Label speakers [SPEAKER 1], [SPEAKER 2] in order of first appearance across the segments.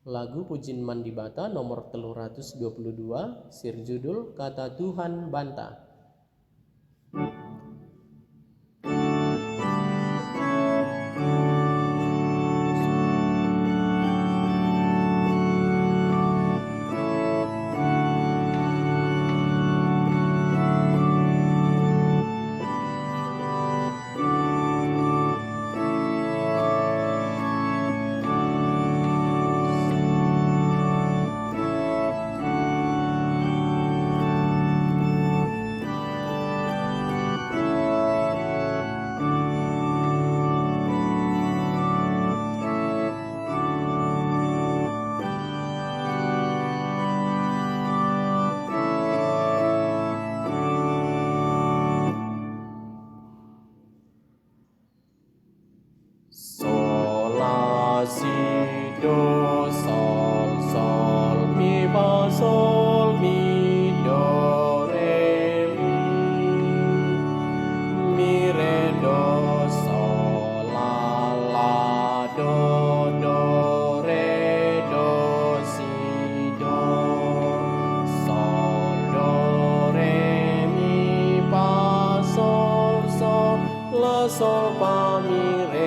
[SPEAKER 1] Lagu Pujin Mandibata nomor 322, sir judul Kata Tuhan Banta. Sol, la, si, do, sol, sol, mi, fa, sol, mi, do, re, mi, re, do, sol, la, do, re, do, si, do, sol, do, re, mi, fa, sol, la, sol, fa, mi, re,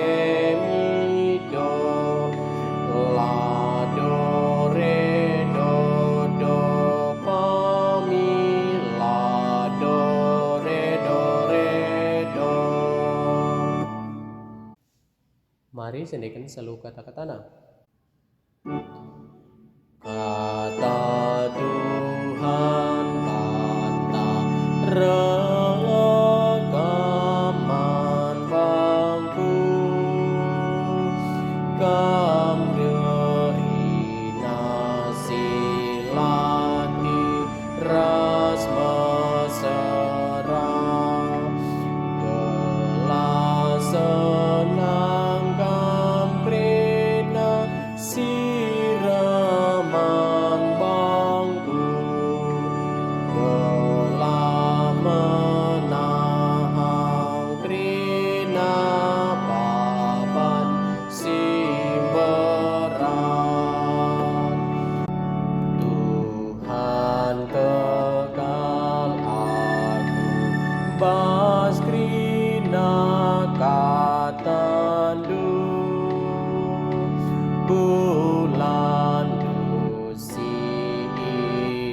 [SPEAKER 1] Mari sendikan selalu kata-katana. Kata Tuhan banta rekaman bangku kam derina silati ras mesra gelas senang kamprena siraman bangku gelah menahang krena papan simberan Tuhan kekal aku bas krina katandu bulan dusi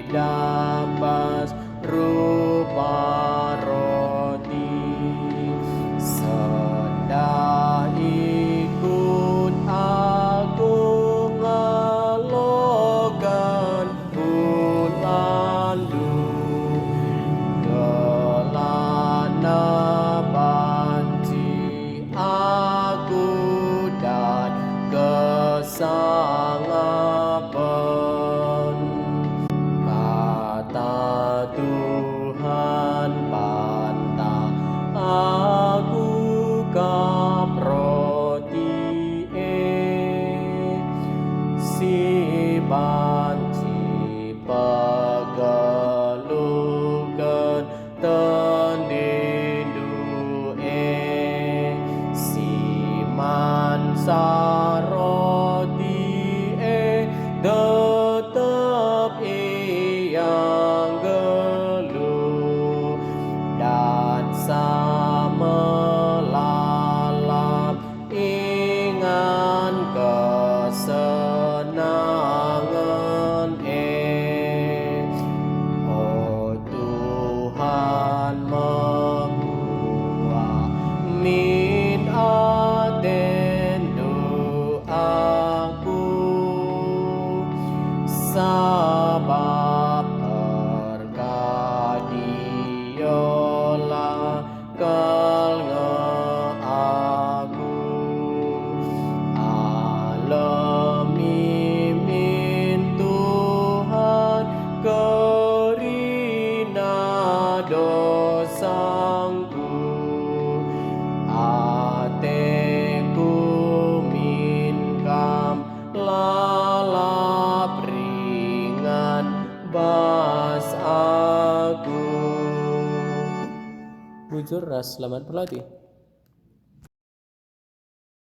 [SPEAKER 1] dapas rupa roti sendah ikut aku ngalokan bulan du gelana banci aku dan kesangapan kata Tuhan banta aku kaproti si banci pagalukan tendindu si mansaroti tetap yang geluh dan sama lalap ingan kesenangan oh Tuhan membuah min atendu aku sabab pergadiola kalnge aku alami min Tuhan kerina dosangku ateku min kam lalap ringan bas aku. Bujur ras selamat berlatih.